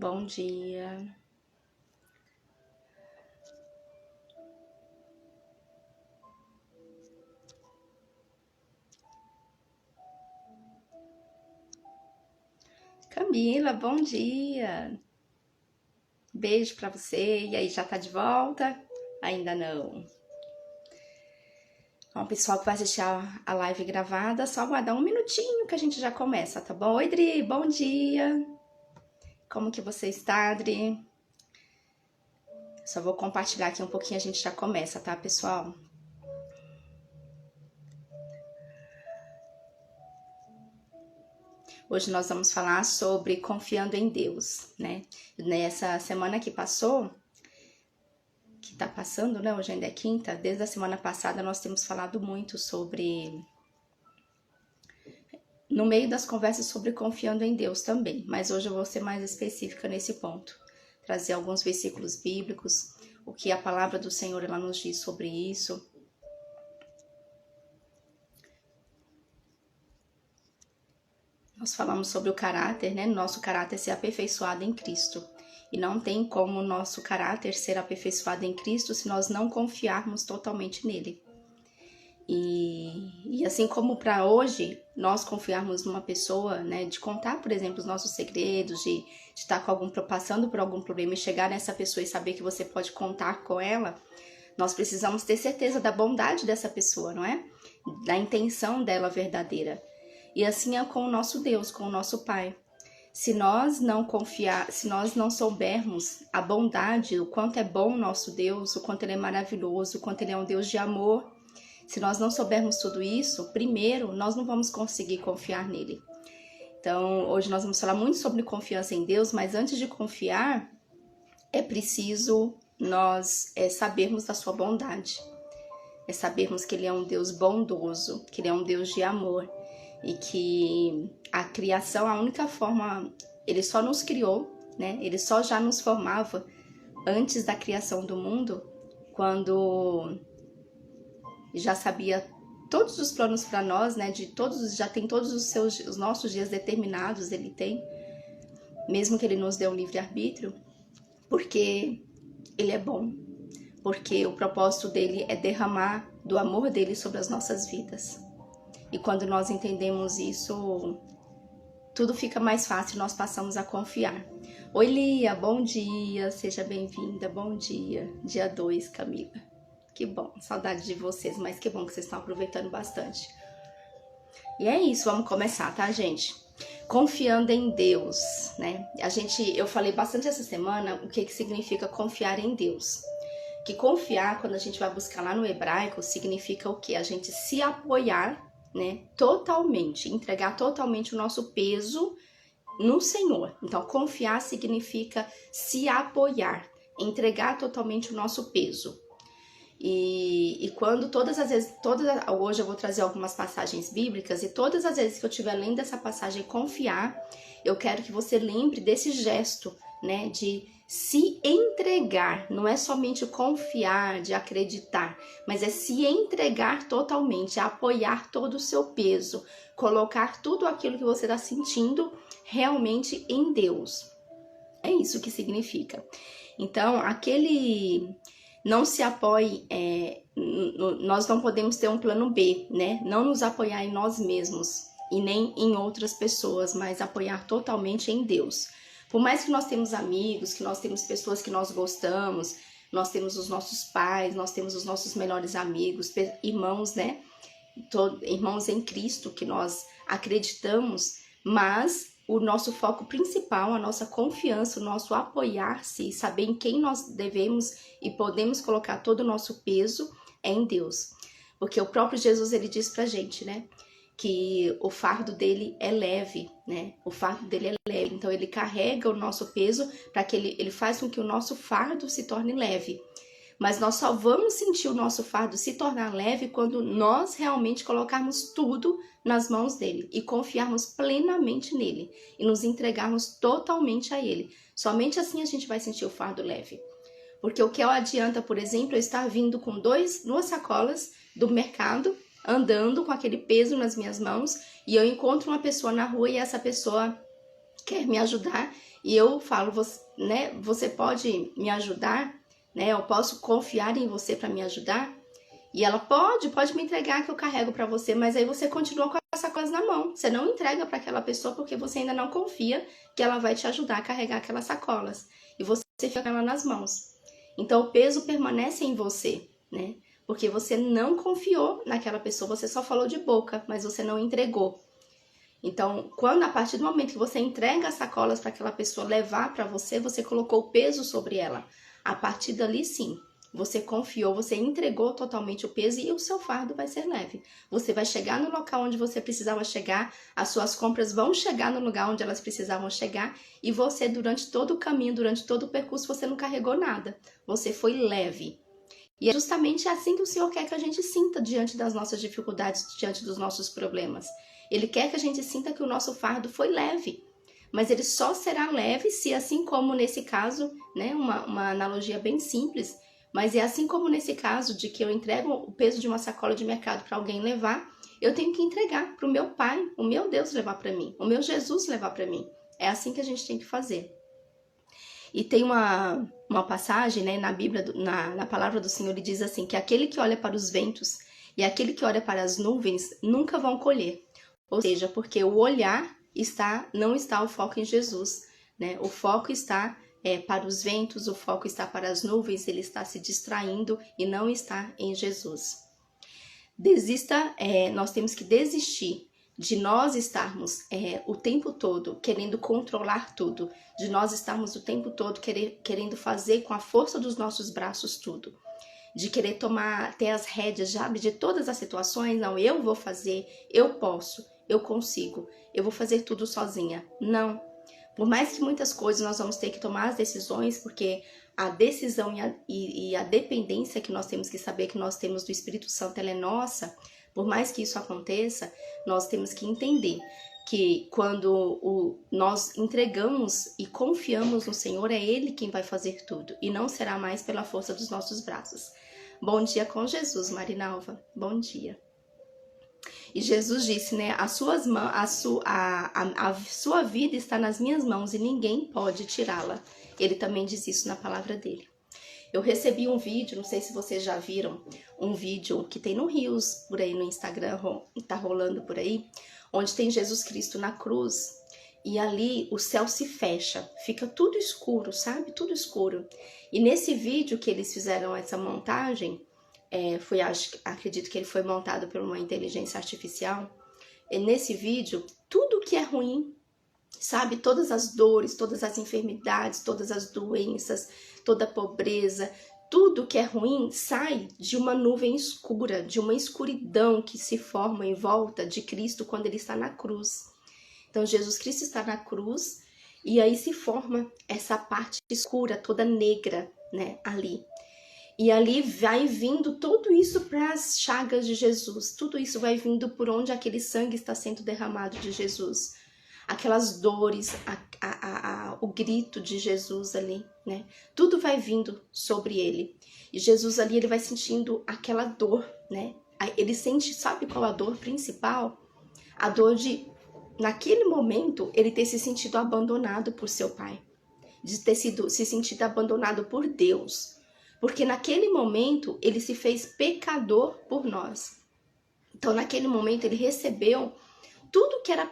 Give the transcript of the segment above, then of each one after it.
bom dia. Camila, bom dia. Beijo pra você. E aí, já tá de volta? Ainda não. Bom, pessoal que vai assistir a live gravada, só aguardar um minutinho que a gente já começa, tá bom? Oi, Dri, bom dia. Como que você está, Dri? Só vou compartilhar aqui um pouquinho, a gente já começa, tá, pessoal? Hoje nós vamos falar sobre confiando em Deus, né? Nessa semana que passou, que tá passando, né? Hoje ainda é quinta. Desde a semana passada nós temos falado muito sobre... No meio das conversas sobre confiando em Deus também. Mas hoje eu vou ser mais específica nesse ponto. Trazer alguns versículos bíblicos, o que a palavra do Senhor ela nos diz sobre isso. Nós falamos sobre o caráter, né? Nosso caráter ser aperfeiçoado em Cristo. E não tem como o nosso caráter ser aperfeiçoado em Cristo se nós não confiarmos totalmente nele. E assim como para hoje, nós confiarmos numa pessoa, né? De contar, por exemplo, os nossos segredos, de estar passando por algum problema e chegar nessa pessoa e saber que você pode contar com ela, nós precisamos ter certeza da bondade dessa pessoa, não é? Da intenção dela verdadeira. E assim é com o nosso Deus, com o nosso Pai. Se nós não soubermos a bondade, o quanto é bom o nosso Deus, o quanto Ele é maravilhoso, o quanto Ele é um Deus de amor, se nós não soubermos tudo isso, primeiro, nós não vamos conseguir confiar nele. Então, hoje nós vamos falar muito sobre confiança em Deus, mas antes de confiar, é preciso nós sabermos da sua bondade. É sabermos que Ele é um Deus bondoso, que Ele é um Deus de amor. E que a criação, a única forma, Ele só nos criou, né? Ele só já nos formava antes da criação do mundo, quando já sabia todos os planos para nós, né? Já tem todos os nossos dias determinados, Ele tem, mesmo que Ele nos dê um livre-arbítrio, porque Ele é bom, porque o propósito dele é derramar do amor dele sobre as nossas vidas. E quando nós entendemos isso, tudo fica mais fácil, nós passamos a confiar. Oi, Lia, bom dia, seja bem-vinda, bom dia. Dia 2, Camila. Que bom, saudade de vocês, mas que bom que vocês estão aproveitando bastante. E é isso, vamos começar, tá, gente? Confiando em Deus, né? Eu falei bastante essa semana o que significa confiar em Deus. Que confiar, quando a gente vai buscar lá no hebraico, significa o quê? A gente se apoiar, né, totalmente, entregar totalmente o nosso peso no Senhor. Então, confiar significa se apoiar, entregar totalmente o nosso peso. E quando hoje eu vou trazer algumas passagens bíblicas, e todas as vezes que eu estiver lendo essa passagem confiar, eu quero que você lembre desse gesto, né, de se entregar. Não é somente confiar, de acreditar, mas é se entregar totalmente, apoiar todo o seu peso, colocar tudo aquilo que você está sentindo realmente em Deus. É isso que significa. Então, não se apoie, nós não podemos ter um plano B, né? Não nos apoiar em nós mesmos e nem em outras pessoas, mas apoiar totalmente em Deus. Por mais que nós temos amigos, que nós temos pessoas que nós gostamos, nós temos os nossos pais, nós temos os nossos melhores amigos, irmãos, né? Irmãos em Cristo que nós acreditamos, mas o nosso foco principal, a nossa confiança, o nosso apoiar-se, saber em quem nós devemos e podemos colocar todo o nosso peso é em Deus. Porque o próprio Jesus, ele diz pra gente, né? Que o fardo dele é leve, né? O fardo dele é leve, então ele carrega o nosso peso para que ele faz com que o nosso fardo se torne leve. Mas nós só vamos sentir o nosso fardo se tornar leve quando nós realmente colocarmos tudo nas mãos dele e confiarmos plenamente nele e nos entregarmos totalmente a ele. Somente assim a gente vai sentir o fardo leve. Porque o que adianta, por exemplo, eu estar vindo com duas sacolas do mercado, andando com aquele peso nas minhas mãos, e eu encontro uma pessoa na rua e essa pessoa quer me ajudar E eu falo, você, né, você pode me ajudar, né? Eu posso confiar em você para me ajudar? E ela pode me entregar que eu carrego para você, mas aí você continua com as sacolas na mão. Você não entrega para aquela pessoa porque você ainda não confia que ela vai te ajudar a carregar aquelas sacolas. E você fica com ela nas mãos. Então o peso permanece em você, né? Porque você não confiou naquela pessoa, você só falou de boca, mas você não entregou. Então, a partir do momento que você entrega as sacolas para aquela pessoa levar para você, você colocou o peso sobre ela. A partir dali, sim, você confiou, você entregou totalmente o peso e o seu fardo vai ser leve. Você vai chegar no local onde você precisava chegar, as suas compras vão chegar no lugar onde elas precisavam chegar e você, durante todo o caminho, durante todo o percurso, você não carregou nada. Você foi leve. E é justamente assim que o Senhor quer que a gente sinta diante das nossas dificuldades, diante dos nossos problemas. Ele quer que a gente sinta que o nosso fardo foi leve. Mas ele só será leve se, assim como nesse caso, né, uma analogia bem simples, mas é assim como nesse caso de que eu entrego o peso de uma sacola de mercado para alguém levar, eu tenho que entregar para o meu Pai, o meu Deus levar para mim, o meu Jesus levar para mim. É assim que a gente tem que fazer. E tem uma passagem, né, na Bíblia, na palavra do Senhor, ele diz assim, que aquele que olha para os ventos e aquele que olha para as nuvens nunca vão colher. Ou seja, porque o olhar não está o foco em Jesus, né? O foco está para os ventos, o foco está para as nuvens, ele está se distraindo e não está em Jesus. Nós temos que desistir de nós estarmos o tempo todo querendo controlar tudo, de nós estarmos o tempo todo querendo fazer com a força dos nossos braços tudo, de querer ter as rédeas, de todas as situações. Não, eu vou fazer, eu posso, eu consigo, eu vou fazer tudo sozinha. Não. Por mais que muitas coisas nós vamos ter que tomar as decisões, porque a decisão e a dependência que nós temos que saber que nós temos do Espírito Santo, ela é nossa. Por mais que isso aconteça, nós temos que entender que quando nós entregamos e confiamos no Senhor, é Ele quem vai fazer tudo e não será mais pela força dos nossos braços. Bom dia com Jesus, Marinalva. Bom dia. E Jesus disse, né, a sua vida está nas minhas mãos e ninguém pode tirá-la. Ele também diz isso na palavra dele. Eu recebi um vídeo, não sei se vocês já viram, um vídeo que tem no Reels, por aí no Instagram, tá rolando por aí, onde tem Jesus Cristo na cruz e ali o céu se fecha, fica tudo escuro, sabe? Tudo escuro. E nesse vídeo que eles fizeram essa montagem, acredito que ele foi montado por uma inteligência artificial, e nesse vídeo, tudo que é ruim, sabe? Todas as dores, todas as enfermidades, todas as doenças, toda a pobreza, tudo que é ruim sai de uma nuvem escura, de uma escuridão que se forma em volta de Cristo quando ele está na cruz. Então Jesus Cristo está na cruz e aí se forma essa parte escura, toda negra, né, ali. E ali vai vindo tudo isso para as chagas de Jesus, tudo isso vai vindo por onde aquele sangue está sendo derramado de Jesus. Aquelas dores, o grito de Jesus ali, né? Tudo vai vindo sobre ele. E Jesus ali, ele vai sentindo aquela dor, né? Ele sente, sabe qual a dor principal? A dor de, naquele momento, ele ter se sentido abandonado por seu pai. De ter se sentido abandonado por Deus. Porque naquele momento, ele se fez pecador por nós. Então, naquele momento, ele recebeu tudo que era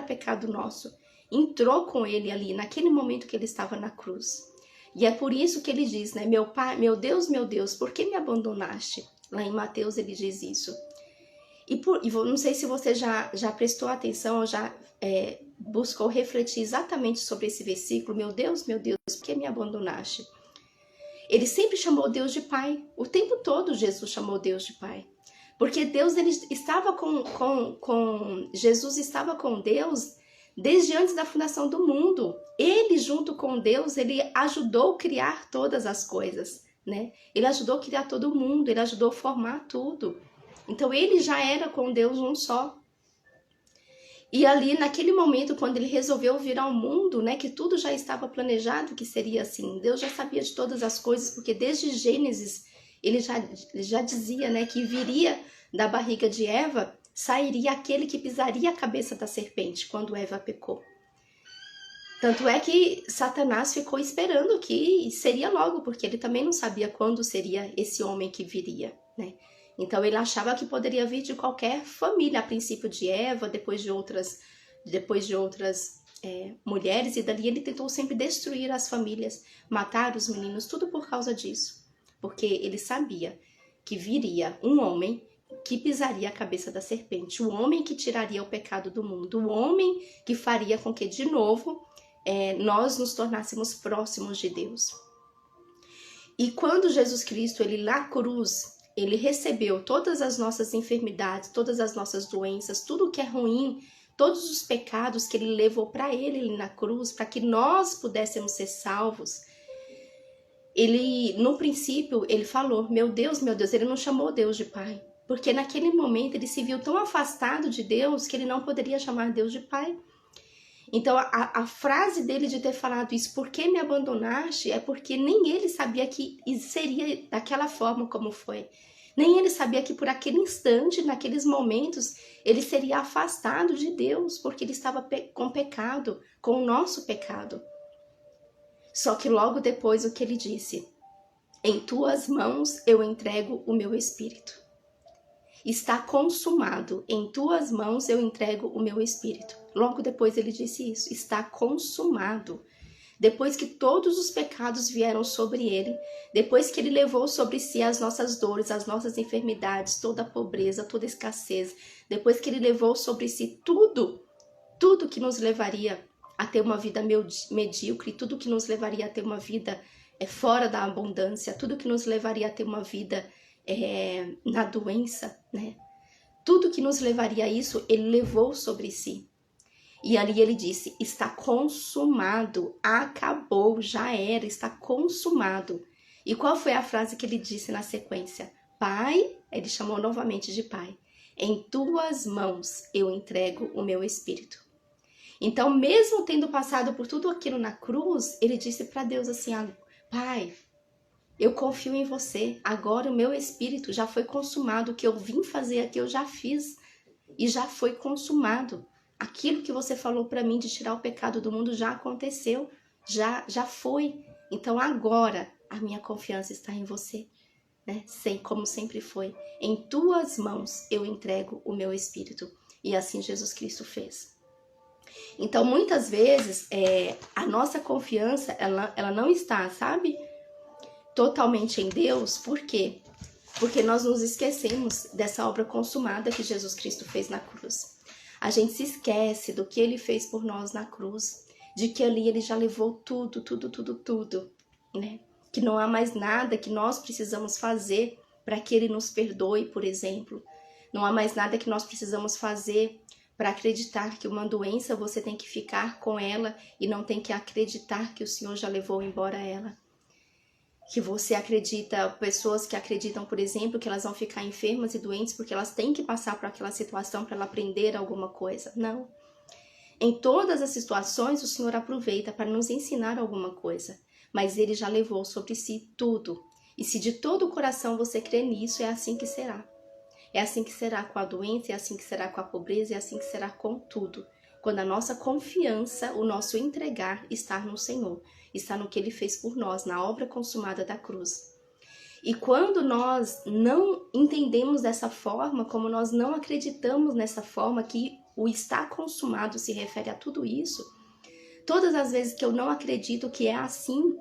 pecado nosso, entrou com ele ali, naquele momento que ele estava na cruz. E é por isso que ele diz, né, meu Pai, meu Deus, por que me abandonaste? Lá em Mateus ele diz isso. E não sei se você já prestou atenção ou já buscou refletir exatamente sobre esse versículo, meu Deus, por que me abandonaste? Ele sempre chamou Deus de Pai, o tempo todo Jesus chamou Deus de Pai. Porque Deus, ele estava Jesus estava com Deus desde antes da fundação do mundo. Ele, junto com Deus, ele ajudou a criar todas as coisas, né? Ele ajudou a criar todo mundo, ele ajudou a formar tudo. Então, ele já era com Deus um só. E ali, naquele momento, quando ele resolveu vir ao mundo, né, que tudo já estava planejado que seria assim. Deus já sabia de todas as coisas, porque desde Gênesis, ele já dizia, né, que viria da barriga de Eva, sairia aquele que pisaria a cabeça da serpente, quando Eva pecou. Tanto é que Satanás ficou esperando que seria logo, porque ele também não sabia quando seria esse homem que viria, né? Então ele achava que poderia vir de qualquer família, a princípio de Eva, depois de outras mulheres, e dali ele tentou sempre destruir as famílias, matar os meninos, tudo por causa disso. Porque ele sabia que viria um homem que pisaria a cabeça da serpente, o homem que tiraria o pecado do mundo, o homem que faria com que, de novo, nós nos tornássemos próximos de Deus. E quando Jesus Cristo, ele na cruz, ele recebeu todas as nossas enfermidades, todas as nossas doenças, tudo que é ruim, todos os pecados que ele levou para ele na cruz, para que nós pudéssemos ser salvos. Ele, no princípio, ele falou, meu Deus, ele não chamou Deus de Pai, porque naquele momento ele se viu tão afastado de Deus que ele não poderia chamar Deus de Pai. Então a frase dele de ter falado isso, por que me abandonaste, é porque nem ele sabia que seria daquela forma como foi. Nem ele sabia que por aquele instante, naqueles momentos, ele seria afastado de Deus, porque ele estava com pecado, com o nosso pecado. Só que logo depois o que ele disse, em tuas mãos eu entrego o meu espírito. Está consumado, em tuas mãos eu entrego o meu espírito. Logo depois ele disse isso, está consumado. Depois que todos os pecados vieram sobre ele, depois que ele levou sobre si as nossas dores, as nossas enfermidades, toda a pobreza, toda a escassez, depois que ele levou sobre si tudo que nos levaria a ter uma vida medíocre, tudo que nos levaria a ter uma vida fora da abundância, tudo que nos levaria a ter uma vida na doença, né? Tudo que nos levaria a isso, ele levou sobre si. E ali ele disse, está consumado, acabou, já era, está consumado. E qual foi a frase que ele disse na sequência? Pai, ele chamou novamente de Pai, em tuas mãos eu entrego o meu espírito. Então, mesmo tendo passado por tudo aquilo na cruz, ele disse para Deus assim, Pai, eu confio em você, agora o meu espírito já foi consumado, o que eu vim fazer aqui eu já fiz e já foi consumado. Aquilo que você falou para mim de tirar o pecado do mundo já aconteceu, já foi. Então agora a minha confiança está em você, né? Como sempre foi. Em tuas mãos eu entrego o meu espírito. E assim Jesus Cristo fez. Então muitas vezes a nossa confiança ela não está, sabe? Totalmente em Deus. Por quê? Porque nós nos esquecemos dessa obra consumada que Jesus Cristo fez na cruz. A gente se esquece do que ele fez por nós na cruz, de que ali ele já levou tudo, né? Que não há mais nada que nós precisamos fazer para que ele nos perdoe, por exemplo. Não há mais nada que nós precisamos fazer para acreditar que uma doença você tem que ficar com ela e não tem que acreditar que o Senhor já levou embora ela. Que você acredita, pessoas que acreditam, por exemplo, que elas vão ficar enfermas e doentes porque elas têm que passar por aquela situação para ela aprender alguma coisa. Não. Em todas as situações, o Senhor aproveita para nos ensinar alguma coisa. Mas ele já levou sobre si tudo. E se de todo o coração você crê nisso, é assim que será. É assim que será com a doença, é assim que será com a pobreza, é assim que será com tudo. Quando a nossa confiança, o nosso entregar está no Senhor. Está no que ele fez por nós, na obra consumada da cruz. E quando nós não entendemos dessa forma, como nós não acreditamos nessa forma, que o está consumado se refere a tudo isso, todas as vezes que eu não acredito que é assim,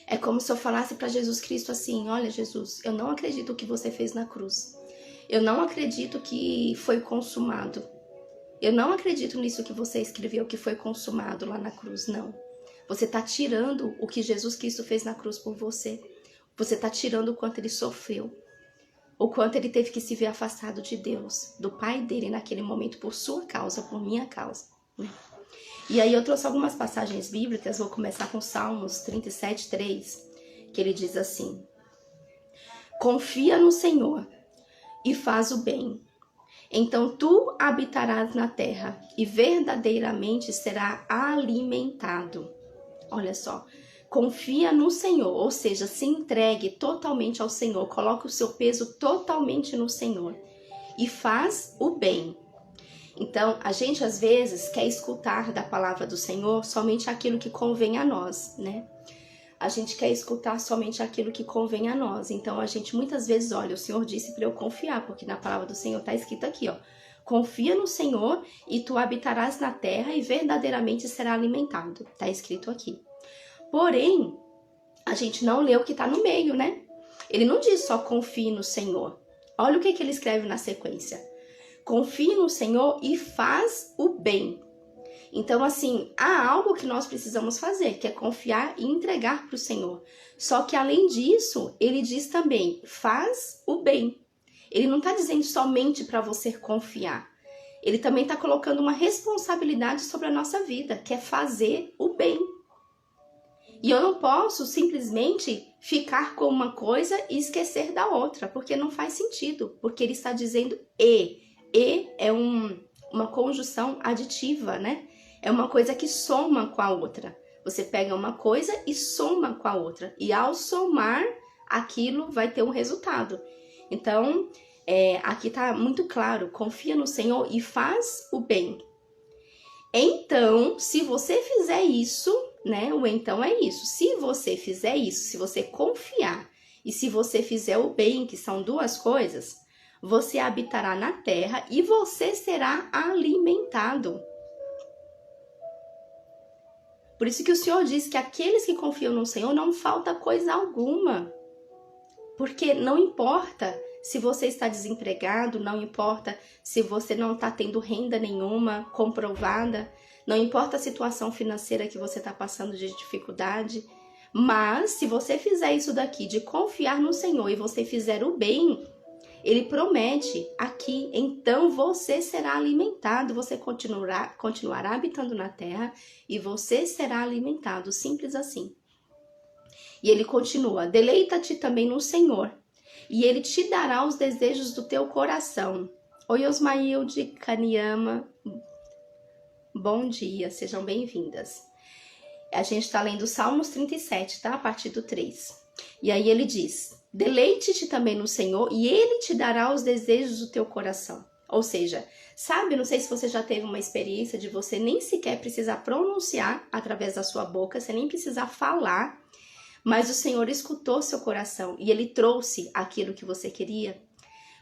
é como se eu falasse para Jesus Cristo assim, olha Jesus, eu não acredito o que você fez na cruz. Eu não acredito que foi consumado. Eu não acredito nisso que você escreveu que foi consumado lá na cruz, não. Você está tirando o que Jesus Cristo fez na cruz por você. Você está tirando o quanto ele sofreu. O quanto ele teve que se ver afastado de Deus, do Pai dele naquele momento, por sua causa, por minha causa. E aí eu trouxe algumas passagens bíblicas, vou começar com Salmos 37, 3, que ele diz assim: confia no Senhor e faz o bem. Então tu habitarás na terra e verdadeiramente será alimentado. Olha só, confia no Senhor, ou seja, se entregue totalmente ao Senhor, coloque o seu peso totalmente no Senhor e faz o bem. Então, a gente às vezes quer escutar da palavra do Senhor somente aquilo que convém a nós, né? A gente quer escutar somente aquilo que convém a nós. Então, a gente muitas vezes, olha, o Senhor disse para eu confiar, porque na palavra do Senhor está escrito aqui, ó. Confia no Senhor e tu habitarás na terra e verdadeiramente será alimentado. Está escrito aqui. Porém, a gente não lê o que está no meio, né? Ele não diz só confie no Senhor. Olha o que ele escreve na sequência. Confie no Senhor e faz o bem. Então, assim, há algo que nós precisamos fazer, que é confiar e entregar para o Senhor. Só que, além disso, ele diz também, faz o bem. Ele não está dizendo somente para você confiar. Ele também está colocando uma responsabilidade sobre a nossa vida, que é fazer o bem. E eu não posso simplesmente ficar com uma coisa e esquecer da outra, porque não faz sentido. Porque ele está dizendo e. E é uma conjunção aditiva, né? É uma coisa que soma com a outra. Você pega uma coisa e soma com a outra. E ao somar, aquilo vai ter um resultado. Então, aqui está muito claro. Confia no Senhor e faz o bem. Então, se você fizer isso, né? O então é isso. Se você fizer isso, se você confiar e se você fizer o bem, que são duas coisas, você habitará na terra e você será alimentado. Por isso que o Senhor diz que aqueles que confiam no Senhor não falta coisa alguma. Porque não importa se você está desempregado, não importa se você não está tendo renda nenhuma comprovada, não importa a situação financeira que você está passando de dificuldade, mas se você fizer isso daqui, de confiar no Senhor e você fizer o bem, Ele promete aqui, então você será alimentado, você continuará habitando na terra e você será alimentado, simples assim. E ele continua, deleita-te também no Senhor, e ele te dará os desejos do teu coração. Oi, Osmailde, Kaniama, bom dia, sejam bem-vindas. A gente está lendo Salmos 37, tá? A partir do 3. E aí ele diz, deleite-te também no Senhor e Ele te dará os desejos do teu coração. Ou seja, sabe, não sei se você já teve uma experiência de você nem sequer precisar pronunciar através da sua boca, você nem precisar falar, mas o Senhor escutou seu coração e Ele trouxe aquilo que você queria.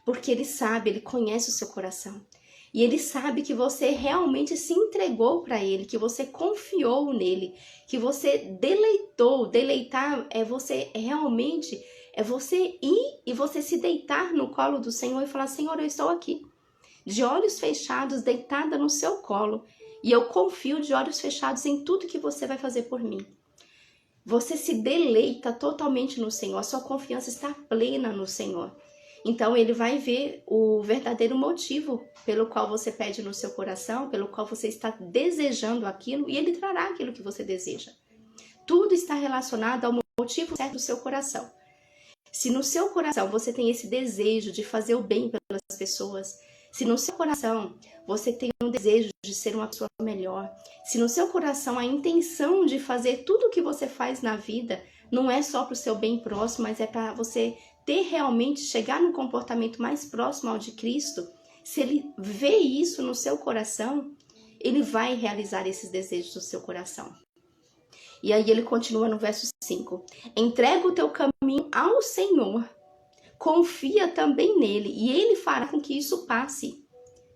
Porque Ele sabe, Ele conhece o seu coração. E Ele sabe que você realmente se entregou para Ele, que você confiou nele, que você deleitou. Deleitar é você realmente, é você ir e você se deitar no colo do Senhor e falar, Senhor, eu estou aqui, de olhos fechados, deitada no seu colo. E eu confio de olhos fechados em tudo que você vai fazer por mim. Você se deleita totalmente no Senhor, a sua confiança está plena no Senhor. Então, ele vai ver o verdadeiro motivo pelo qual você pede no seu coração, pelo qual você está desejando aquilo, e ele trará aquilo que você deseja. Tudo está relacionado ao motivo certo do seu coração. Se no seu coração você tem esse desejo de fazer o bem pelas pessoas, se no seu coração você tem um desejo de ser uma pessoa melhor, se no seu coração a intenção de fazer tudo o que você faz na vida não é só para o seu bem próximo, mas é para você ter realmente, chegar no comportamento mais próximo ao de Cristo, se ele vê isso no seu coração, ele vai realizar esses desejos do seu coração. E aí ele continua no verso 5. Entrega o teu caminho ao Senhor, confia também nele, e ele fará com que isso passe.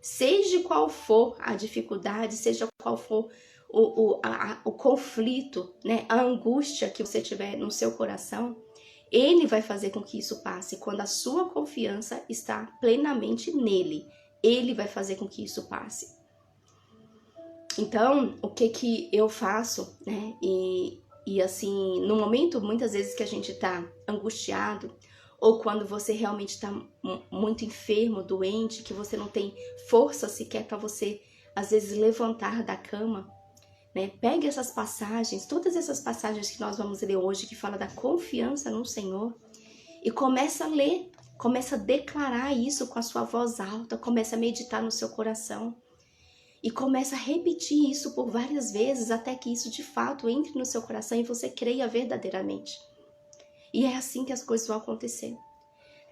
Seja qual for a dificuldade, seja qual for o conflito, né, a angústia que você tiver no seu coração, ele vai fazer com que isso passe. Quando a sua confiança está plenamente nele, ele vai fazer com que isso passe. Então, o que eu faço, né? E assim, no momento, muitas vezes que a gente está angustiado, ou quando você realmente está muito enfermo, doente, que você não tem força sequer para você, às vezes, levantar da cama, né? Pegue essas passagens, todas essas passagens que nós vamos ler hoje, que fala da confiança no Senhor, e começa a ler, começa a declarar isso com a sua voz alta, começa a meditar no seu coração, e começa a repetir isso por várias vezes, até que isso de fato entre no seu coração e você creia verdadeiramente. E é assim que as coisas vão acontecer.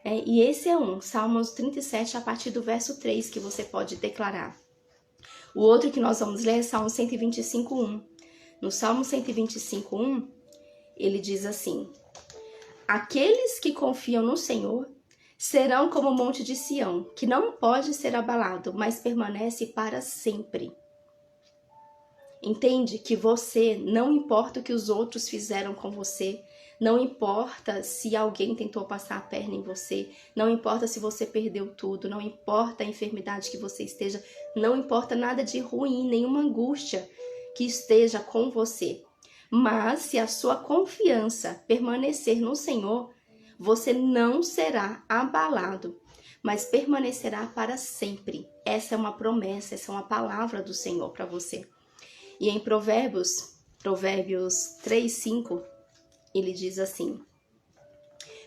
E esse é Salmos 37, a partir do verso 3, que você pode declarar. O outro que nós vamos ler é Salmo 125:1. No Salmo 125:1, ele diz assim: aqueles que confiam no Senhor serão como o monte de Sião, que não pode ser abalado, mas permanece para sempre. Entende que você, não importa o que os outros fizeram com você, não importa se alguém tentou passar a perna em você, não importa se você perdeu tudo, não importa a enfermidade que você esteja, não importa nada de ruim, nenhuma angústia que esteja com você. Mas se a sua confiança permanecer no Senhor, você não será abalado, mas permanecerá para sempre. Essa é uma promessa, essa é uma palavra do Senhor para você. E em Provérbios 3:5, ele diz assim: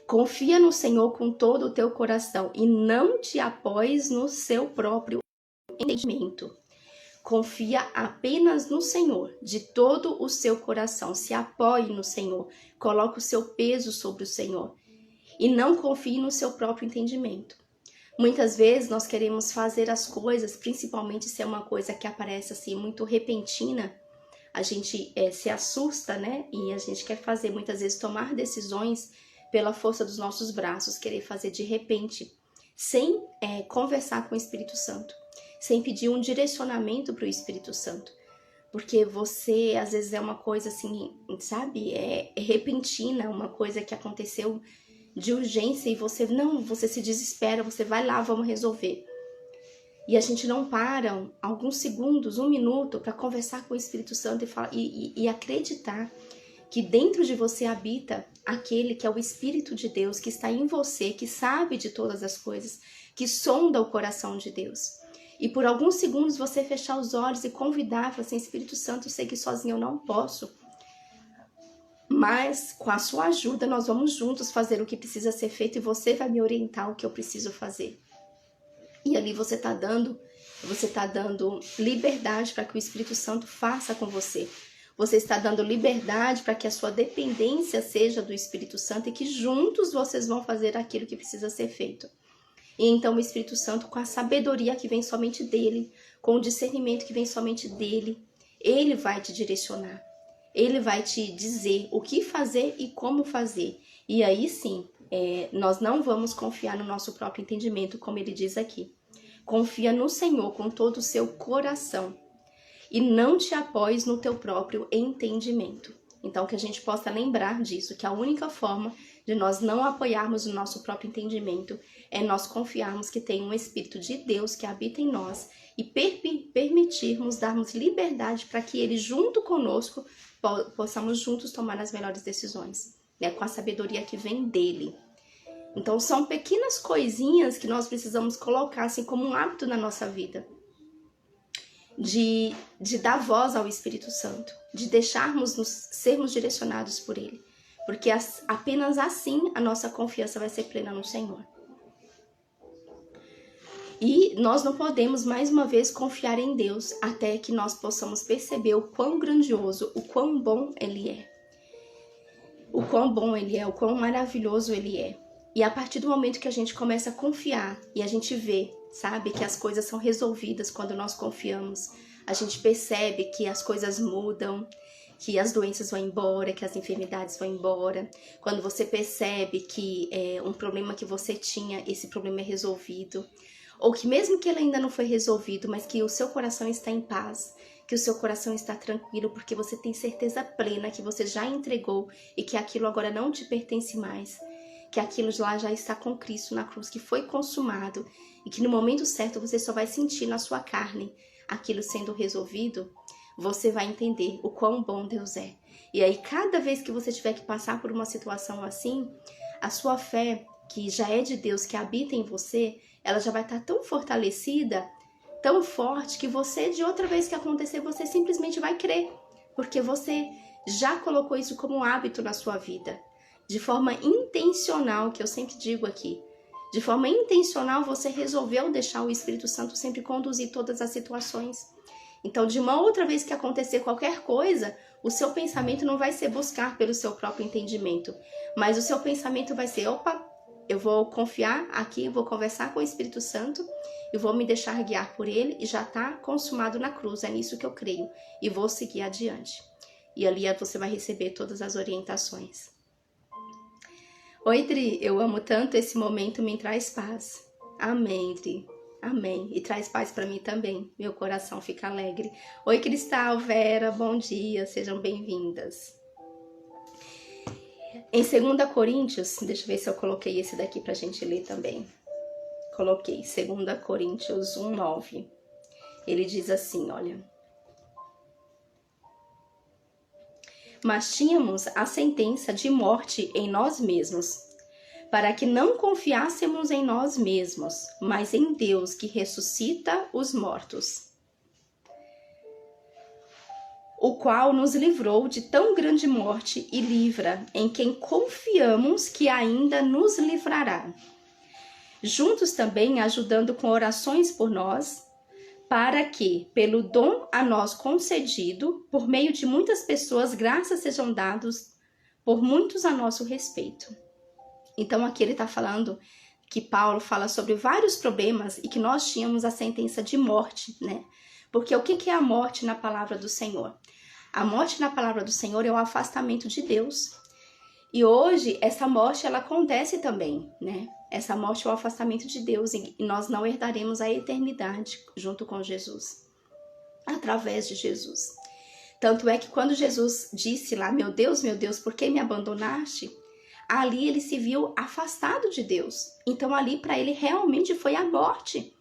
confia no Senhor com todo o teu coração e não te apoies no seu próprio entendimento. Confia apenas no Senhor, de todo o seu coração. Se apoie no Senhor, coloque o seu peso sobre o Senhor e não confie no seu próprio entendimento. Muitas vezes nós queremos fazer as coisas, principalmente se é uma coisa que aparece assim muito repentina, a gente se assusta, né? E a gente quer fazer, muitas vezes, tomar decisões pela força dos nossos braços, querer fazer de repente, sem conversar com o Espírito Santo, sem pedir um direcionamento para o Espírito Santo. Porque você, às vezes, é uma coisa assim, sabe? É repentina, uma coisa que aconteceu de urgência e você se desespera, você vai lá, vamos resolver. E a gente não para alguns segundos, 1 minuto, para conversar com o Espírito Santo e acreditar que dentro de você habita aquele que é o Espírito de Deus, que está em você, que sabe de todas as coisas, que sonda o coração de Deus. E por alguns segundos você fechar os olhos e convidar, falar assim: Espírito Santo, eu sei que sozinho eu não posso, mas com a sua ajuda nós vamos juntos fazer o que precisa ser feito e você vai me orientar o que eu preciso fazer. E ali você está dando liberdade para que o Espírito Santo faça com você. Você está dando liberdade para que a sua dependência seja do Espírito Santo e que juntos vocês vão fazer aquilo que precisa ser feito. E então o Espírito Santo, com a sabedoria que vem somente dele, com o discernimento que vem somente dele, ele vai te direcionar. Ele vai te dizer o que fazer e como fazer. E aí sim, nós não vamos confiar no nosso próprio entendimento, como ele diz aqui. Confia no Senhor com todo o seu coração e não te apoies no teu próprio entendimento. Então, que a gente possa lembrar disso, que a única forma de nós não apoiarmos o nosso próprio entendimento é nós confiarmos que tem um Espírito de Deus que habita em nós e permitirmos, darmos liberdade para que ele, junto conosco, possamos juntos tomar as melhores decisões, né, com a sabedoria que vem dele. Então, são pequenas coisinhas que nós precisamos colocar assim como um hábito na nossa vida. De dar voz ao Espírito Santo, de sermos direcionados por ele. Porque apenas assim a nossa confiança vai ser plena no Senhor. E nós não podemos, mais uma vez, confiar em Deus até que nós possamos perceber o quão grandioso, o quão bom ele é. O quão bom ele é, o quão maravilhoso ele é. E a partir do momento que a gente começa a confiar e a gente vê, sabe, que as coisas são resolvidas quando nós confiamos, a gente percebe que as coisas mudam, que as doenças vão embora, que as enfermidades vão embora. Quando você percebe que um problema que você tinha, esse problema é resolvido. Ou que mesmo que ele ainda não foi resolvido, mas que o seu coração está em paz, que o seu coração está tranquilo, porque você tem certeza plena que você já entregou e que aquilo agora não te pertence mais. Que aquilo lá já está com Cristo na cruz, que foi consumado e que no momento certo você só vai sentir na sua carne aquilo sendo resolvido, você vai entender o quão bom Deus é. E aí, cada vez que você tiver que passar por uma situação assim, a sua fé, que já é de Deus, que habita em você, ela já vai estar tão fortalecida, tão forte, que você, de outra vez que acontecer, você simplesmente vai crer, porque você já colocou isso como um hábito na sua vida. De forma intencional, que eu sempre digo aqui, de forma intencional você resolveu deixar o Espírito Santo sempre conduzir todas as situações. Então, de uma outra vez que acontecer qualquer coisa, o seu pensamento não vai ser buscar pelo seu próprio entendimento, mas o seu pensamento vai ser: opa, Eu vou confiar aqui, vou conversar com o Espírito Santo e vou me deixar guiar por ele e já está consumado na cruz, é nisso que eu creio e vou seguir adiante. E ali você vai receber todas as orientações. Oi, Dri, eu amo tanto, esse momento me traz paz. Amém, Dri. Amém. E traz paz para mim também. Meu coração fica alegre. Oi, Cristal, Vera, bom dia. Sejam bem-vindas. Em 2 Coríntios, deixa eu ver se eu coloquei esse daqui pra gente ler também. Coloquei 2 Coríntios 1:9. Ele diz assim, olha. Mas tínhamos a sentença de morte em nós mesmos, para que não confiássemos em nós mesmos, mas em Deus que ressuscita os mortos, o qual nos livrou de tão grande morte e livra, em quem confiamos que ainda nos livrará. Juntos também ajudando com orações por nós, para que, pelo dom a nós concedido, por meio de muitas pessoas, graças sejam dados por muitos a nosso respeito. Então aqui ele está falando que Paulo fala sobre vários problemas e que nós tínhamos a sentença de morte, né? Porque o que é a morte na palavra do Senhor? A morte na palavra do Senhor é o afastamento de Deus. E hoje essa morte ela acontece também, né? Essa morte é o afastamento de Deus e nós não herdaremos a eternidade junto com Jesus, através de Jesus. Tanto é que quando Jesus disse lá, meu Deus, por que me abandonaste? Ali ele se viu afastado de Deus. Então ali para ele realmente foi a morte.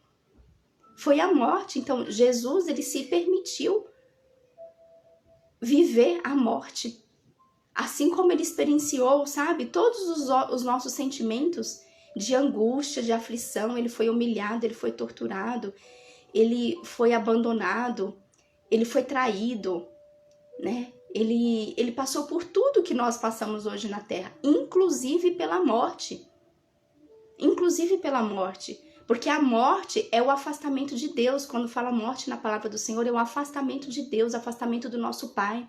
Foi a morte. Então Jesus ele se permitiu viver a morte. Assim como ele experienciou, sabe, todos os nossos sentimentos de angústia, de aflição, ele foi humilhado, ele foi torturado, ele foi abandonado, ele foi traído, né? Ele passou por tudo que nós passamos hoje na Terra, inclusive pela morte. Inclusive pela morte. Porque a morte é o afastamento de Deus. Quando fala morte na palavra do Senhor, é o afastamento de Deus, afastamento do nosso Pai.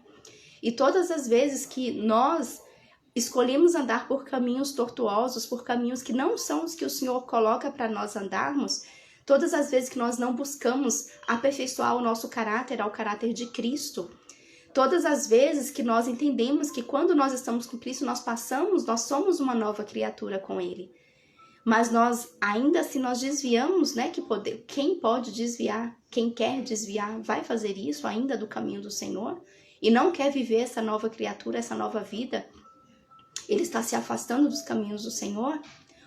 E todas as vezes que nós escolhemos andar por caminhos tortuosos, por caminhos que não são os que o Senhor coloca para nós andarmos, todas as vezes que nós não buscamos aperfeiçoar o nosso caráter ao caráter de Cristo, todas as vezes que nós entendemos que quando nós estamos com Cristo, nós somos uma nova criatura com Ele. Mas nós, ainda assim, nós desviamos, né? Quem pode desviar, quem quer desviar, vai fazer isso ainda do caminho do Senhor e não quer viver essa nova criatura, essa nova vida. Ele está se afastando dos caminhos do Senhor?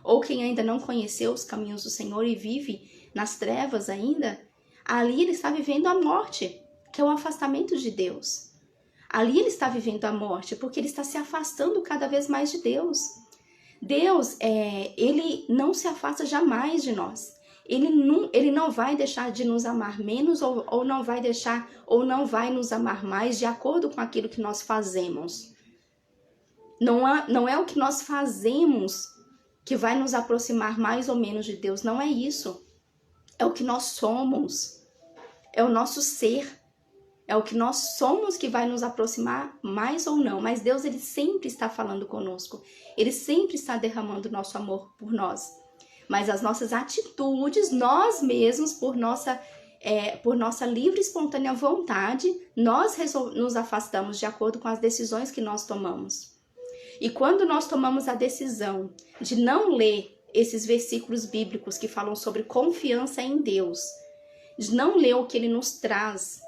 Ou quem ainda não conheceu os caminhos do Senhor e vive nas trevas ainda? Ali ele está vivendo a morte, que é o afastamento de Deus. Ali ele está vivendo a morte, porque ele está se afastando cada vez mais de Deus. Deus, ele não se afasta jamais de nós. Ele não vai deixar de nos amar menos ou não vai deixar ou não vai nos amar mais de acordo com aquilo que nós fazemos. Não é o que nós fazemos que vai nos aproximar mais ou menos de Deus. Não é isso. É o que nós somos. É o nosso ser. É o que nós somos que vai nos aproximar mais ou não. Mas Deus, ele sempre está falando conosco. Ele sempre está derramando nosso amor por nós. Mas as nossas atitudes, nós mesmos, por nossa livre e espontânea vontade, nós nos afastamos de acordo com as decisões que nós tomamos. E quando nós tomamos a decisão de não ler esses versículos bíblicos que falam sobre confiança em Deus, de não ler o que Ele nos traz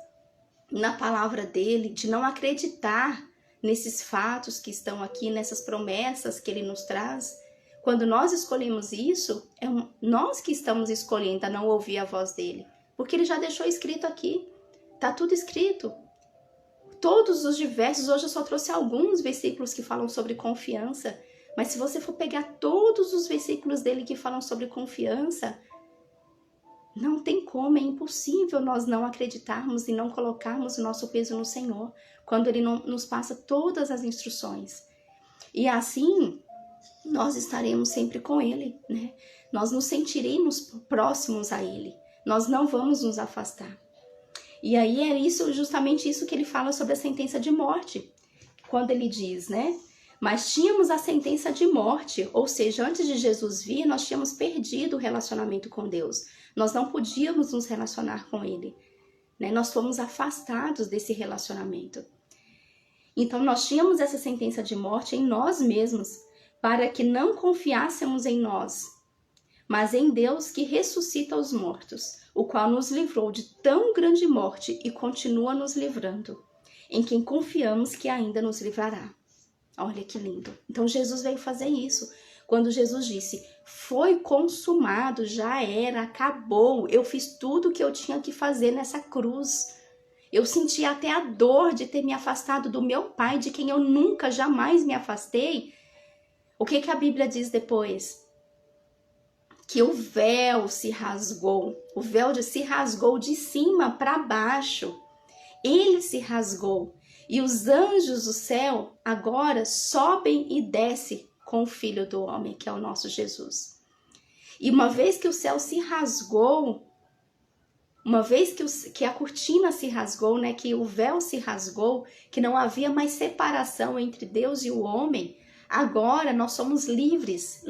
na palavra dele, de não acreditar nesses fatos que estão aqui, nessas promessas que Ele nos traz, quando nós escolhemos isso, nós que estamos escolhendo a não ouvir a voz dele, porque Ele já deixou escrito aqui, tá tudo escrito. Todos os diversos, hoje eu só trouxe alguns versículos que falam sobre confiança, mas se você for pegar todos os versículos dele que falam sobre confiança, não tem como, é impossível nós não acreditarmos e não colocarmos o nosso peso no Senhor, quando Ele não nos passa todas as instruções. E assim, nós estaremos sempre com Ele, né? Nós nos sentiremos próximos a Ele, nós não vamos nos afastar. E aí é justamente isso que ele fala sobre a sentença de morte, quando ele diz, né? Mas tínhamos a sentença de morte, ou seja, antes de Jesus vir, nós tínhamos perdido o relacionamento com Deus. Nós não podíamos nos relacionar com Ele, né? Nós fomos afastados desse relacionamento. Então nós tínhamos essa sentença de morte em nós mesmos, para que não confiássemos em nós, mas em Deus que ressuscita os mortos, o qual nos livrou de tão grande morte e continua nos livrando, em quem confiamos que ainda nos livrará. Olha que lindo. Então Jesus veio fazer isso. Quando Jesus disse, foi consumado, já era, acabou. Eu fiz tudo o que eu tinha que fazer nessa cruz. Eu senti até a dor de ter me afastado do meu Pai, de quem eu nunca, jamais me afastei. O que a Bíblia diz depois? Que o véu se rasgou. O véu se rasgou de cima para baixo. Ele se rasgou. E os anjos do céu agora sobem e descem com o Filho do Homem, que é o nosso Jesus. E uma vez que o céu se rasgou, uma vez que a cortina se rasgou, né, que o véu se rasgou, que não havia mais separação entre Deus e o homem, agora nós somos livres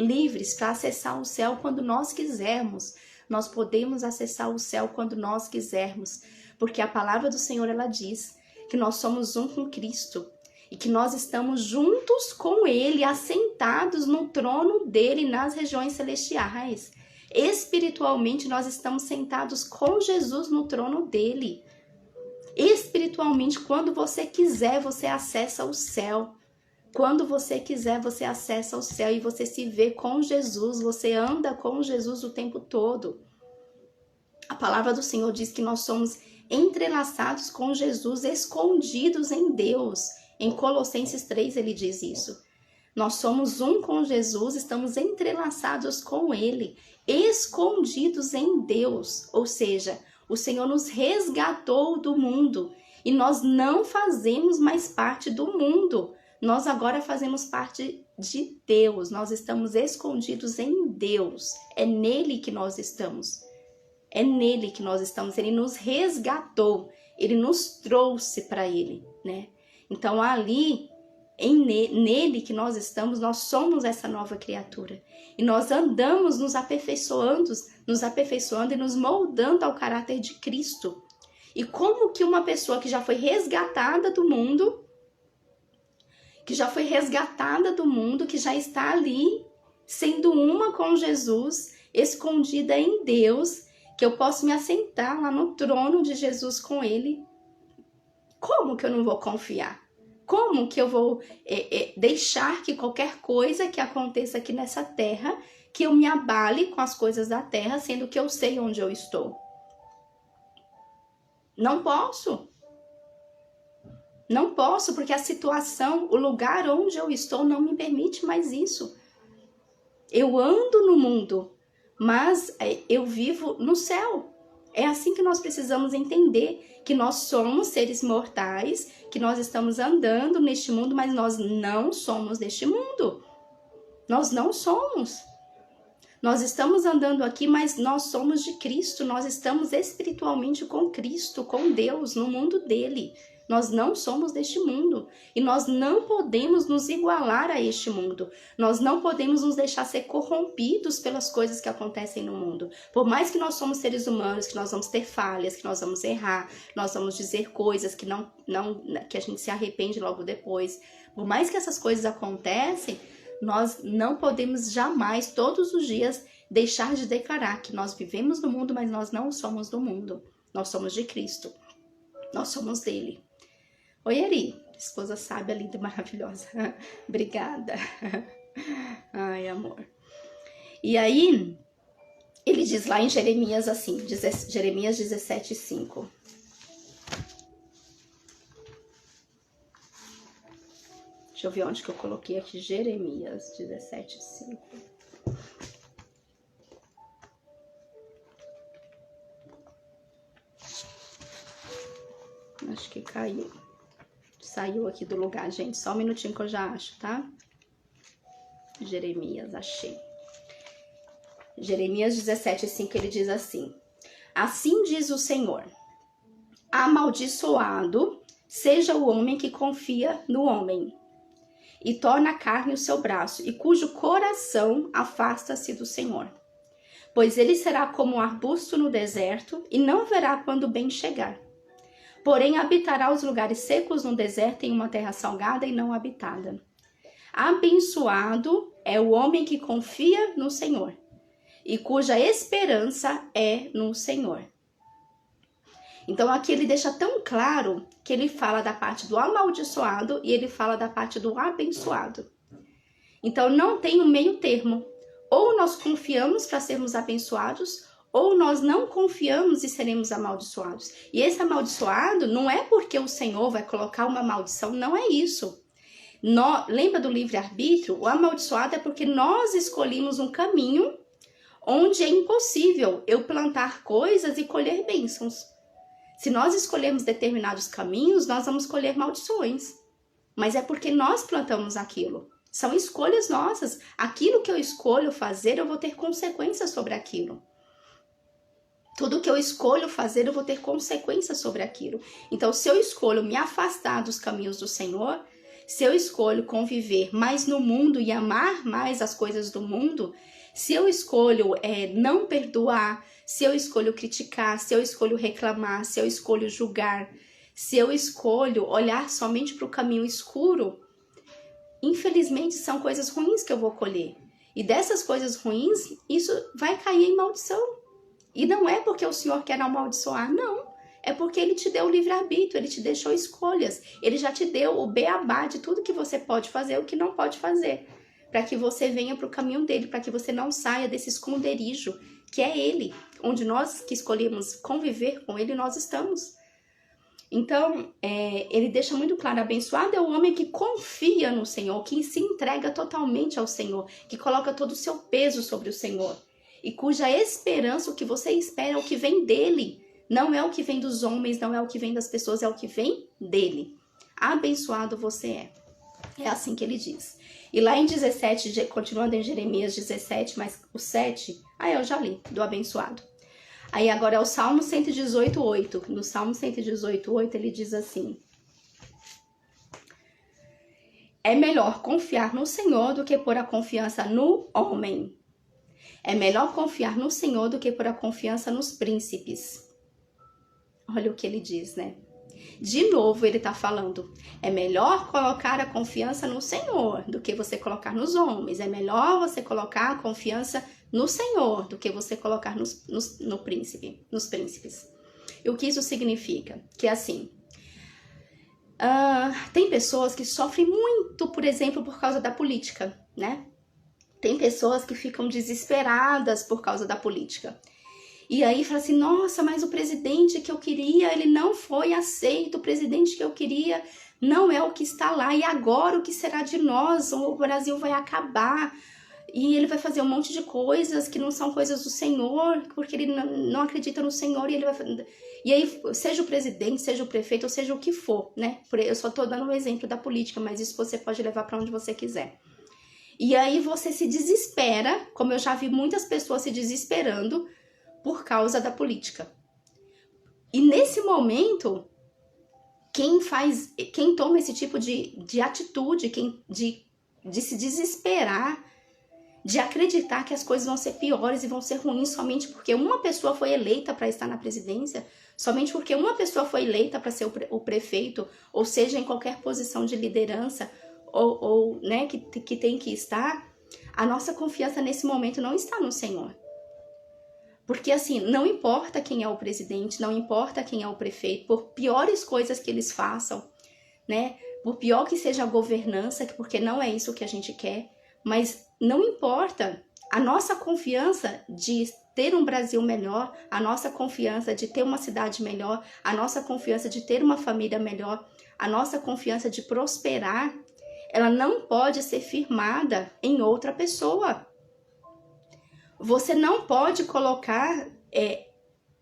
para acessar o céu quando nós quisermos. Nós podemos acessar o céu quando nós quisermos, porque a palavra do Senhor, ela diz que nós somos um com Cristo e que nós estamos juntos com Ele, assentados no trono dele nas regiões celestiais. Espiritualmente, nós estamos sentados com Jesus no trono dele. Espiritualmente, quando você quiser, você acessa o céu. Quando você quiser, você acessa o céu e você se vê com Jesus, você anda com Jesus o tempo todo. A palavra do Senhor diz que nós somos entrelaçados com Jesus, escondidos em Deus. Em Colossenses 3 ele diz isso. Nós somos um com Jesus, estamos entrelaçados com Ele, escondidos em Deus. Ou seja, o Senhor nos resgatou do mundo e nós não fazemos mais parte do mundo. Nós agora fazemos parte de Deus, nós estamos escondidos em Deus. É nele que nós estamos. É nele que nós estamos, ele nos resgatou, ele nos trouxe para ele, né? Então ali, nele que nós estamos, nós somos essa nova criatura. E nós andamos nos aperfeiçoando e nos moldando ao caráter de Cristo. E como que uma pessoa que já foi resgatada do mundo, que já está ali, sendo uma com Jesus, escondida em Deus, que eu posso me assentar lá no trono de Jesus com ele, como que eu não vou confiar? Como que eu vou deixar que qualquer coisa que aconteça aqui nessa terra, que eu me abale com as coisas da terra, sendo que eu sei onde eu estou? Não posso. Não posso, porque a situação, o lugar onde eu estou não me permite mais isso. Eu ando no mundo, mas eu vivo no céu. É assim que nós precisamos entender que nós somos seres mortais, que nós estamos andando neste mundo, mas nós não somos deste mundo. Nós não somos. Nós estamos andando aqui, mas nós somos de Cristo. Nós estamos espiritualmente com Cristo, com Deus, no mundo dele. Nós não somos deste mundo e nós não podemos nos igualar a este mundo. Nós não podemos nos deixar ser corrompidos pelas coisas que acontecem no mundo. Por mais que nós somos seres humanos, que nós vamos ter falhas, que nós vamos errar, nós vamos dizer coisas que que a gente se arrepende logo depois. Por mais que essas coisas acontecem, nós não podemos jamais, todos os dias, deixar de declarar que nós vivemos no mundo, mas nós não somos do mundo. Nós somos de Cristo. Nós somos dele. Oi, Eri, esposa sábia, linda e maravilhosa. Obrigada. Ai, amor. E aí, ele diz lá em Jeremias assim, Jeremias 17:5. Deixa eu ver onde que eu coloquei aqui, Jeremias 17:5. Acho que caiu. Saiu aqui do lugar, gente. Só um minutinho que eu já acho, tá? Jeremias, achei. Jeremias 17:5, ele diz assim: assim diz o Senhor: amaldiçoado seja o homem que confia no homem, e torna a carne o seu braço, e cujo coração afasta-se do Senhor. Pois ele será como um arbusto no deserto, e não verá quando o bem chegar. Porém habitará os lugares secos no deserto, em uma terra salgada e não habitada. Abençoado é o homem que confia no Senhor, e cuja esperança é no Senhor. Então aqui ele deixa tão claro que ele fala da parte do amaldiçoado e ele fala da parte do abençoado. Então não tem um meio termo. Ou nós confiamos para sermos abençoados, ou nós não confiamos e seremos amaldiçoados. E esse amaldiçoado não é porque o Senhor vai colocar uma maldição, não é isso. Lembra do livre-arbítrio? O amaldiçoado é porque nós escolhemos um caminho onde é impossível eu plantar coisas e colher bênçãos. Se nós escolhermos determinados caminhos, nós vamos colher maldições. Mas é porque nós plantamos aquilo. São escolhas nossas. Aquilo que eu escolho fazer, eu vou ter consequências sobre aquilo. Tudo que eu escolho fazer, eu vou ter consequências sobre aquilo. Então, se eu escolho me afastar dos caminhos do Senhor, se eu escolho conviver mais no mundo e amar mais as coisas do mundo, se eu escolho não perdoar, se eu escolho criticar, se eu escolho reclamar, se eu escolho julgar, se eu escolho olhar somente para o caminho escuro, infelizmente são coisas ruins que eu vou colher. E dessas coisas ruins, isso vai cair em maldição. E não é porque o Senhor quer amaldiçoar, não. É porque Ele te deu o livre-arbítrio, Ele te deixou escolhas. Ele já te deu o beabá de tudo que você pode fazer e o que não pode fazer. Para que você venha para o caminho dele, para que você não saia desse esconderijo, que é Ele. Onde nós que escolhemos conviver com Ele, nós estamos. Então, ele deixa muito claro, abençoado é o homem que confia no Senhor, que se entrega totalmente ao Senhor, que coloca todo o seu peso sobre o Senhor. E cuja esperança, o que você espera, é o que vem dele. Não é o que vem dos homens, não é o que vem das pessoas, é o que vem dele. Abençoado você é. É assim que ele diz. E lá em 17, continuando em Jeremias 17, mas o 7, eu já li, do abençoado. Aí agora é o Salmo 118:8. No Salmo 118:8 ele diz assim: é melhor confiar no Senhor do que pôr a confiança no homem. É melhor confiar no Senhor do que pôr a confiança nos príncipes. Olha o que ele diz, né? De novo ele está falando, é melhor colocar a confiança no Senhor do que você colocar nos homens. É melhor você colocar a confiança no Senhor do que você colocar nos príncipes. E o que isso significa? Que assim, tem pessoas que sofrem muito, por exemplo, por causa da política, né? Tem pessoas que ficam desesperadas por causa da política. E aí fala assim, nossa, mas o presidente que eu queria, ele não foi aceito, o presidente que eu queria não é o que está lá, e agora o que será de nós? O Brasil vai acabar, e ele vai fazer um monte de coisas que não são coisas do Senhor, porque ele não acredita no Senhor, e ele vai... E aí, seja o presidente, seja o prefeito, ou seja o que for, né? Eu só estou dando um exemplo da política, mas isso você pode levar para onde você quiser. E aí você se desespera, como eu já vi muitas pessoas se desesperando, por causa da política. E nesse momento, quem toma esse tipo de atitude, de se desesperar, de acreditar que as coisas vão ser piores e vão ser ruins somente porque uma pessoa foi eleita para estar na presidência, somente porque uma pessoa foi eleita para ser o prefeito, ou seja, em qualquer posição de liderança, ou né, que tem que estar, a nossa confiança nesse momento não está no Senhor. Porque assim, não importa quem é o presidente, não importa quem é o prefeito, por piores coisas que eles façam, né? Por pior que seja a governança, porque não é isso que a gente quer, mas não importa. A nossa confiança de ter um Brasil melhor, a nossa confiança de ter uma cidade melhor, a nossa confiança de ter uma família melhor, a nossa confiança de prosperar, ela não pode ser firmada em outra pessoa. Você não pode colocar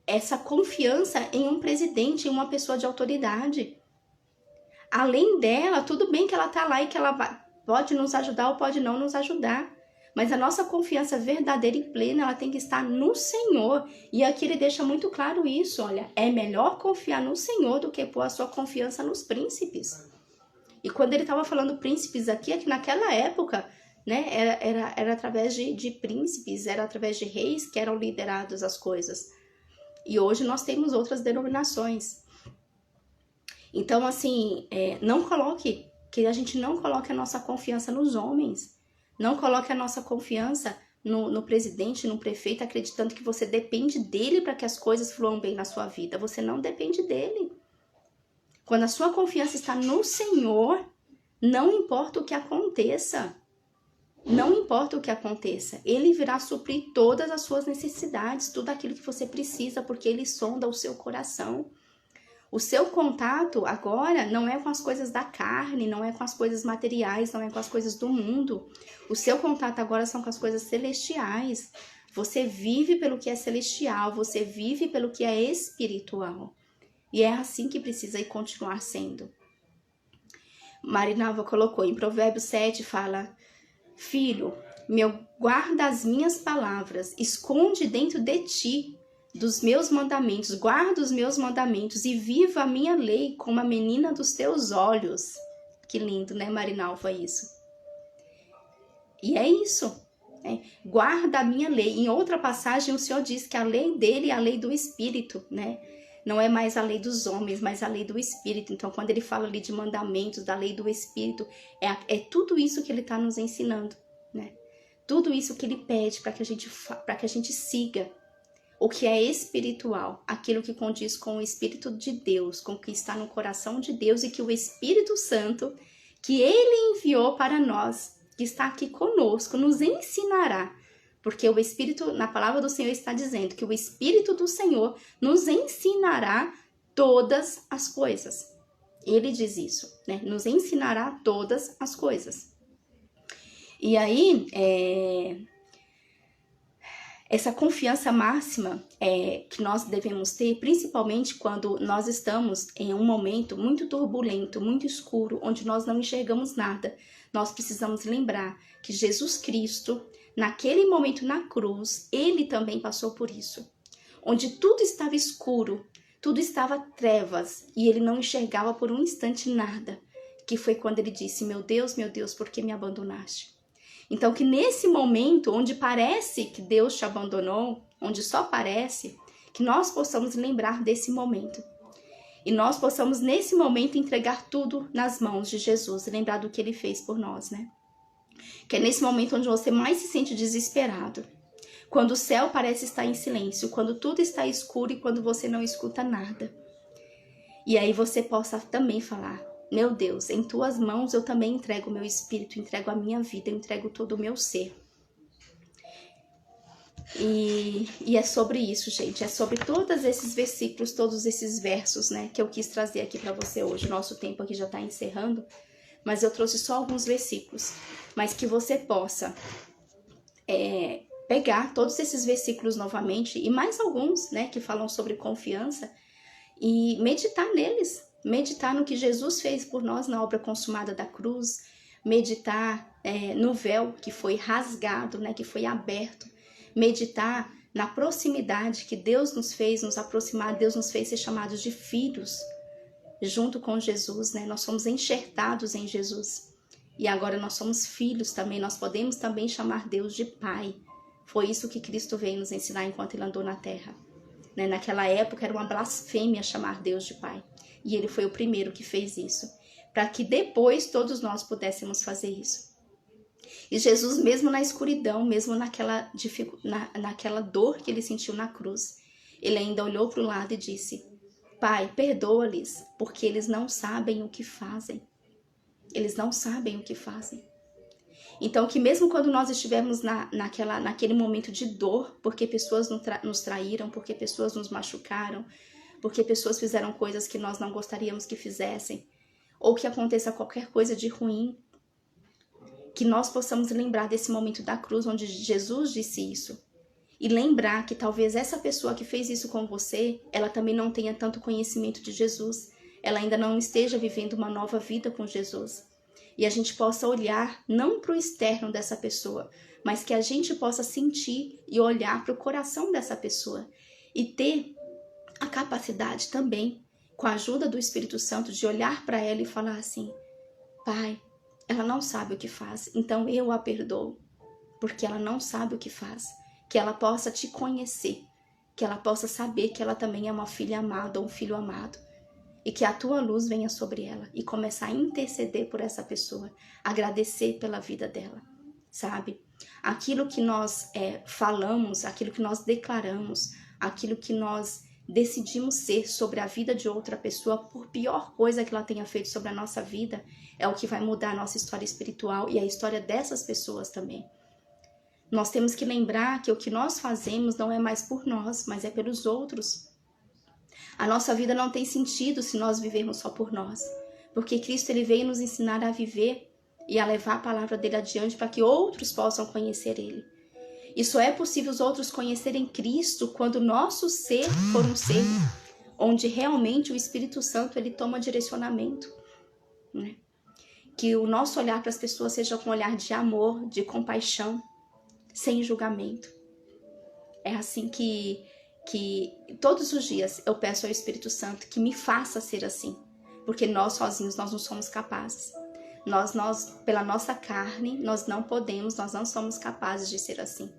essa confiança em um presidente, em uma pessoa de autoridade. Além dela, tudo bem que ela está lá e que ela pode nos ajudar ou pode não nos ajudar. Mas a nossa confiança verdadeira e plena, ela tem que estar no Senhor. E aqui ele deixa muito claro isso, olha, é melhor confiar no Senhor do que pôr a sua confiança nos príncipes. E quando ele estava falando príncipes aqui, é que naquela época, né, era através de príncipes, era através de reis que eram liderados as coisas. E hoje nós temos outras denominações. Então, assim, que a gente não coloque a nossa confiança nos homens. Não coloque a nossa confiança no presidente, no prefeito, acreditando que você depende dele para que as coisas fluam bem na sua vida. Você não depende dele. Quando a sua confiança está no Senhor, não importa o que aconteça. Não importa o que aconteça. Ele virá suprir todas as suas necessidades, tudo aquilo que você precisa, porque ele sonda o seu coração. O seu contato agora não é com as coisas da carne, não é com as coisas materiais, não é com as coisas do mundo. O seu contato agora são com as coisas celestiais. Você vive pelo que é celestial, você vive pelo que é espiritual. E é assim que precisa continuar sendo. Marinalva colocou em Provérbios 7, fala: Filho, guarda as minhas palavras, esconde dentro de ti dos meus mandamentos, guarda os meus mandamentos e viva a minha lei como a menina dos teus olhos. Que lindo, né, Marinalva, isso? E é isso, né? Guarda a minha lei. Em outra passagem, o Senhor diz que a lei dele é a lei do Espírito, né? Não é mais a lei dos homens, mas a lei do Espírito. Então, quando ele fala ali de mandamentos, da lei do Espírito, é tudo isso que ele está nos ensinando, né? Tudo isso que ele pede para que a gente siga. O que é espiritual, aquilo que condiz com o Espírito de Deus, com o que está no coração de Deus e que o Espírito Santo, que ele enviou para nós, que está aqui conosco, nos ensinará. Porque o Espírito, na palavra do Senhor está dizendo que o Espírito do Senhor nos ensinará todas as coisas. Ele diz isso, né? Nos ensinará todas as coisas. E aí, essa confiança máxima que nós devemos ter, principalmente quando nós estamos em um momento muito turbulento, muito escuro, onde nós não enxergamos nada. Nós precisamos lembrar que Jesus Cristo, naquele momento na cruz, ele também passou por isso. Onde tudo estava escuro, tudo estava trevas, e ele não enxergava por um instante nada. Que foi quando ele disse: meu Deus, por que me abandonaste? Então, que nesse momento, onde parece que Deus te abandonou, onde só parece, que nós possamos lembrar desse momento. E nós possamos, nesse momento, entregar tudo nas mãos de Jesus e lembrar do que ele fez por nós, né? Que é nesse momento onde você mais se sente desesperado. Quando o céu parece estar em silêncio, quando tudo está escuro e quando você não escuta nada. E aí você possa também falar: meu Deus, em tuas mãos eu também entrego o meu espírito, entrego a minha vida, eu entrego todo o meu ser. E é sobre isso, gente. É sobre todos esses versículos, todos esses versos, né, que eu quis trazer aqui para você hoje. O nosso tempo aqui já está encerrando, mas eu trouxe só alguns versículos. Mas que você possa pegar todos esses versículos novamente e mais alguns, né, que falam sobre confiança e meditar neles. Meditar no que Jesus fez por nós na obra consumada da cruz, meditar no véu que foi rasgado, né, que foi aberto, meditar na proximidade que Deus nos fez nos aproximar, Deus nos fez ser chamados de filhos, junto com Jesus, né? Nós somos enxertados em Jesus e agora nós somos filhos também, nós podemos também chamar Deus de Pai. Foi isso que Cristo veio nos ensinar enquanto ele andou na terra, né? Naquela época era uma blasfêmia chamar Deus de Pai. E ele foi o primeiro que fez isso, para que depois todos nós pudéssemos fazer isso. E Jesus, mesmo na escuridão, mesmo naquela dor que ele sentiu na cruz, ele ainda olhou para o lado e disse: Pai, perdoa-lhes, porque eles não sabem o que fazem. Eles não sabem o que fazem. Então, que mesmo quando nós estivermos naquele momento de dor, porque pessoas nos traíram, porque pessoas nos machucaram, porque pessoas fizeram coisas que nós não gostaríamos que fizessem, ou que aconteça qualquer coisa de ruim, que nós possamos lembrar desse momento da cruz, onde Jesus disse isso, e lembrar que talvez essa pessoa que fez isso com você, ela também não tenha tanto conhecimento de Jesus, ela ainda não esteja vivendo uma nova vida com Jesus, e a gente possa olhar não para o externo dessa pessoa, mas que a gente possa sentir e olhar para o coração dessa pessoa, e ter a capacidade também, com a ajuda do Espírito Santo, de olhar para ela e falar assim: Pai, ela não sabe o que faz, então eu a perdoo, porque ela não sabe o que faz. Que ela possa te conhecer, que ela possa saber que ela também é uma filha amada ou um filho amado. E que a tua luz venha sobre ela e começar a interceder por essa pessoa, agradecer pela vida dela, sabe? Aquilo que nós falamos, aquilo que nós declaramos, aquilo que nós decidimos ser sobre a vida de outra pessoa, por pior coisa que ela tenha feito sobre a nossa vida, é o que vai mudar a nossa história espiritual e a história dessas pessoas também. Nós temos que lembrar que o que nós fazemos não é mais por nós, mas é pelos outros. A nossa vida não tem sentido se nós vivermos só por nós, porque Cristo ele veio nos ensinar a viver e a levar a palavra dele adiante para que outros possam conhecer ele. E só é possível os outros conhecerem Cristo quando o nosso ser for um ser onde realmente o Espírito Santo ele toma direcionamento, né? Que o nosso olhar para as pessoas seja com um olhar de amor, de compaixão, sem julgamento. É assim que todos os dias eu peço ao Espírito Santo que me faça ser assim, porque nós sozinhos nós não somos capazes. Nós pela nossa carne, nós não podemos, nós não somos capazes de ser assim.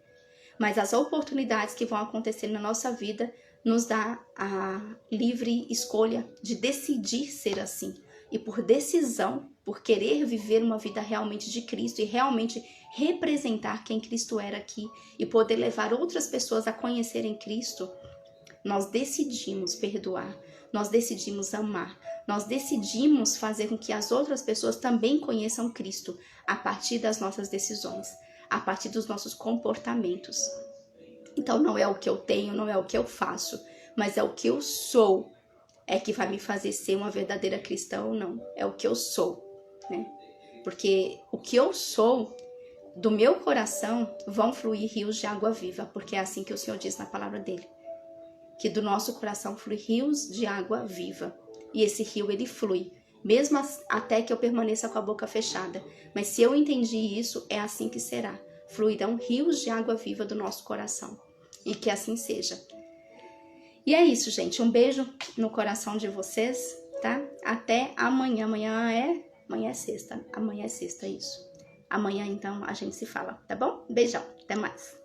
Mas as oportunidades que vão acontecer na nossa vida nos dá a livre escolha de decidir ser assim. E por decisão, por querer viver uma vida realmente de Cristo e realmente representar quem Cristo era aqui e poder levar outras pessoas a conhecerem Cristo, nós decidimos perdoar, nós decidimos amar, nós decidimos fazer com que as outras pessoas também conheçam Cristo a partir das nossas decisões, a partir dos nossos comportamentos. Então não é o que eu tenho, não é o que eu faço, mas é o que eu sou, é que vai me fazer ser uma verdadeira cristã ou não. É o que eu sou, né? Porque o que eu sou, do meu coração, vão fluir rios de água viva, porque é assim que o Senhor diz na palavra dele. Que do nosso coração flui rios de água viva. E esse rio, ele flui, mesmo até que eu permaneça com a boca fechada. Mas se eu entendi isso, é assim que será. Fluirão rios de água viva do nosso coração. E que assim seja. E é isso, gente. Um beijo no coração de vocês, tá? Até amanhã. Amanhã é sexta. Amanhã é sexta, isso. Amanhã, então, a gente se fala, tá bom? Beijão. Até mais.